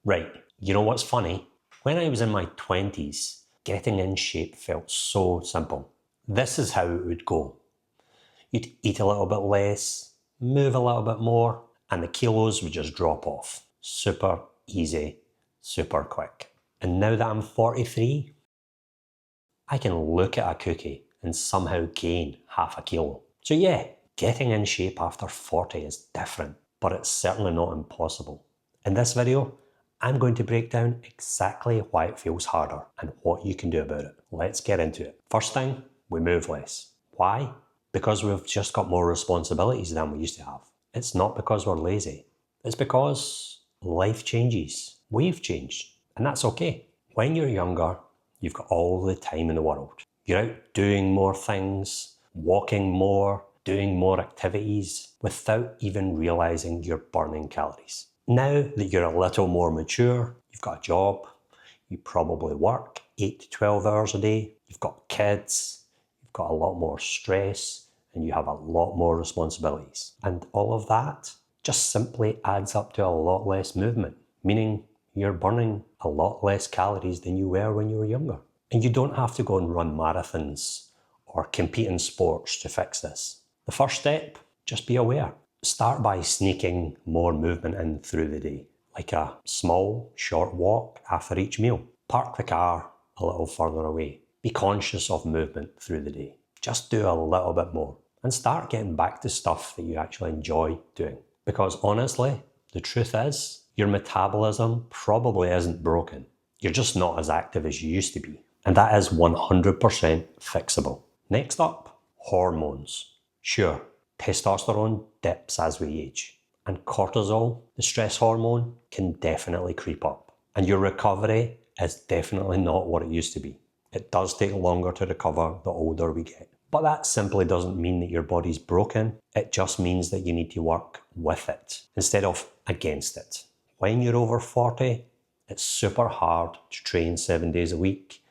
Right, you know what's funny? When I was in my 20s, getting in shape felt so simple. This is how it would go. You'd eat a little bit less, move a little bit more, and the kilos would just drop off. Super easy, super quick. And now that I'm 43, I can look at a cookie and somehow gain half a kilo. So yeah, getting in shape after 40 is different, but it's certainly not impossible. In this video, I'm going to break down exactly why it feels harder and what you can do about it. Let's get into it. First thing, we move less. Why? Because we've just got more responsibilities than we used to have. It's not because we're lazy. It's because life changes. We've changed, and that's okay. When you're younger, you've got all the time in the world. You're out doing more things, walking more, doing more activities without even realizing you're burning calories. Now that you're a little more mature, you've got a job, you probably work 8 to 12 hours a day, you've got kids, you've got a lot more stress, and you have a lot more responsibilities. And all of that just simply adds up to a lot less movement, meaning you're burning a lot less calories than you were when you were younger. And you don't have to go and run marathons or compete in sports to fix this. The first step, just be aware. Start by sneaking more movement in through the day, like a small, short walk after each meal. Park the car a little further away. Be conscious of movement through the day. Just do a little bit more and start getting back to stuff that you actually enjoy doing. Because honestly, the truth is, your metabolism probably isn't broken. You're just not as active as you used to be. And that is 100% fixable. Next up, hormones. Sure, testosterone dips as we age. And cortisol, the stress hormone, can definitely creep up. And your recovery is definitely not what it used to be. It does take longer to recover the older we get. But that simply doesn't mean that your body's broken. It just means that you need to work with it instead of against it. When you're over 40, it's super hard to train 7 days a week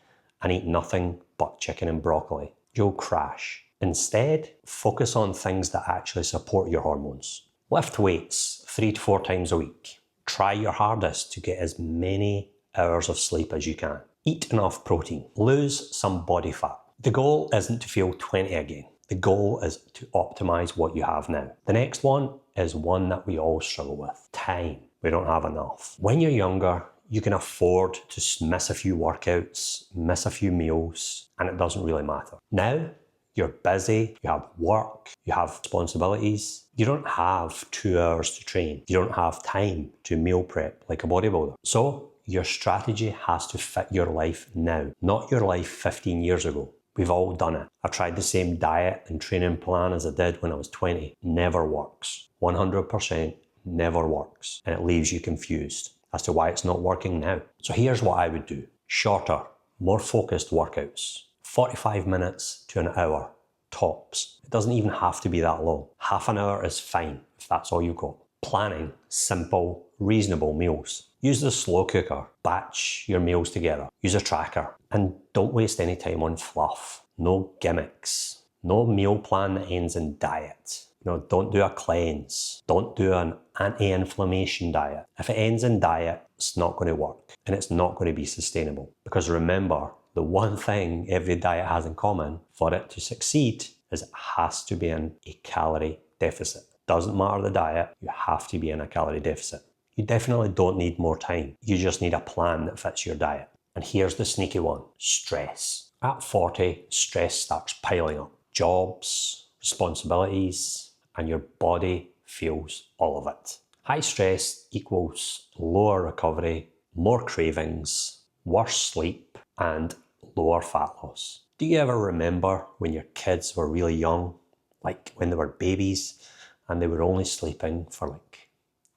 and eat nothing but chicken and broccoli. You'll crash. Instead, focus on things that actually support your hormones. Lift weights 3 to 4 times a week. Try your hardest to get as many hours of sleep as you can. Eat enough protein. Lose some body fat. The goal isn't to feel 20 again. The goal is to optimize what you have now. The next one is one that we all struggle with. Time. We don't have enough. When you're younger, you can afford to miss a few workouts, miss a few meals, and it doesn't really matter. Now, you're busy, you have work, you have responsibilities. You don't have 2 hours to train. You don't have time to meal prep like a bodybuilder. So, your strategy has to fit your life now, not your life 15 years ago. We've all done it. I've tried the same diet and training plan as I did when I was 20. Never works. 100% never works. And it leaves you confused as to why it's not working now. So here's what I would do. Shorter, more focused workouts. 45 minutes to an hour, tops. It doesn't even have to be that long. Half an hour is fine if that's all you've got. Planning simple, reasonable meals. Use the slow cooker. Batch your meals together. Use a tracker. And don't waste any time on fluff. No gimmicks. No meal plan that ends in diet. Don't do a cleanse. Don't do an anti-inflammation diet. If it ends in diet, it's not going to work. And it's not going to be sustainable. Because remember, the one thing every diet has in common, for it to succeed, is it has to be in a calorie deficit. Doesn't matter the diet, you have to be in a calorie deficit. You definitely don't need more time. You just need a plan that fits your diet. And here's the sneaky one, stress. At 40, stress starts piling up. Jobs, responsibilities, and your body feels all of it. High stress equals lower recovery, more cravings, worse sleep, and lower fat loss. Do you ever remember when your kids were really young, like when they were babies, and they were only sleeping for like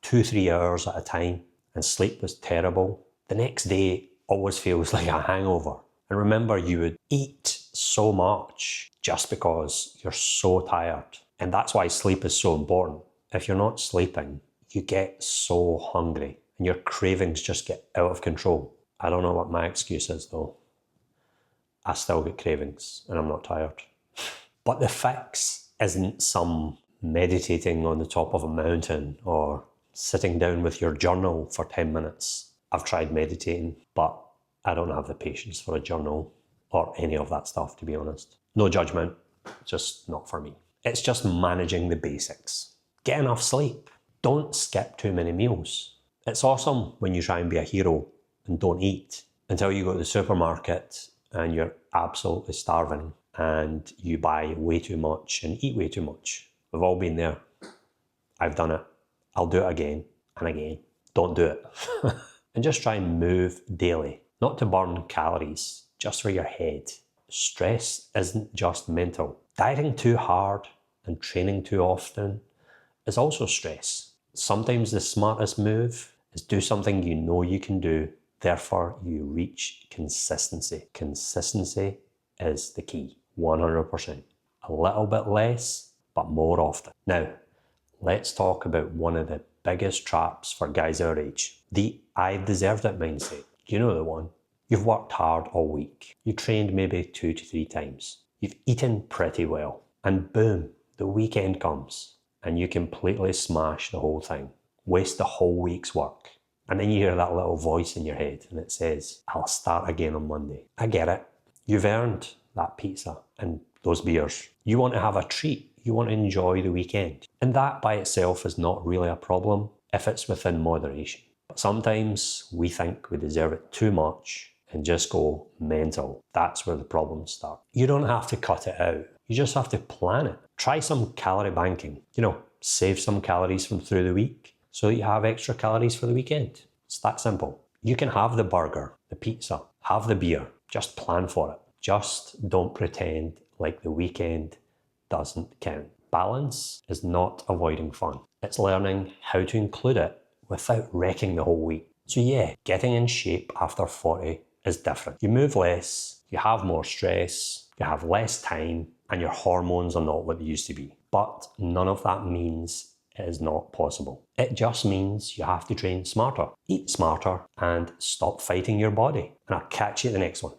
2-3 hours at a time, and sleep was terrible? The next day always feels like a hangover. And remember, you would eat so much just because you're so tired. And that's why sleep is so important. If you're not sleeping, you get so hungry and your cravings just get out of control. I don't know what my excuse is though. I still get cravings and I'm not tired. But the fix isn't some meditating on the top of a mountain or sitting down with your journal for 10 minutes. I've tried meditating, but I don't have the patience for a journal or any of that stuff, to be honest. No judgment, just not for me. It's just managing the basics. Get enough sleep. Don't skip too many meals. It's awesome when you try and be a hero and don't eat until you go to the supermarket and you're absolutely starving and you buy way too much and eat way too much. We've all been there. I've done it. I'll do it again and again. Don't do it. And just try and move daily. Not to burn calories, just for your head. Stress isn't just mental. Dieting too hard and training too often is also stress. Sometimes the smartest move is do something you know you can do, therefore you reach consistency. Consistency is the key, 100%. A little bit less, but more often. Now, let's talk about one of the biggest traps for guys our age. The "I've deserved it" mindset. You know the one. You've worked hard all week. You trained maybe 2 to 3 times. You've eaten pretty well. And boom, the weekend comes and you completely smash the whole thing. Waste the whole week's work. And then you hear that little voice in your head and it says, "I'll start again on Monday." I get it. You've earned that pizza and those beers. You want to have a treat. You want to enjoy the weekend. And that by itself is not really a problem if it's within moderation. But sometimes we think we deserve it too much and just go mental. That's where the problems start. You don't have to cut it out. You just have to plan it. Try some calorie banking. Save some calories from through the week so that you have extra calories for the weekend. It's that simple. You can have the burger, the pizza, have the beer. Just plan for it. Just don't pretend like the weekend doesn't count. Balance is not avoiding fun. It's learning how to include it without wrecking the whole week. So yeah, getting in shape after 40 is different. You move less, you have more stress, you have less time, and your hormones are not what they used to be. But none of that means it is not possible. It just means you have to train smarter, eat smarter, and stop fighting your body. And I'll catch you at the next one.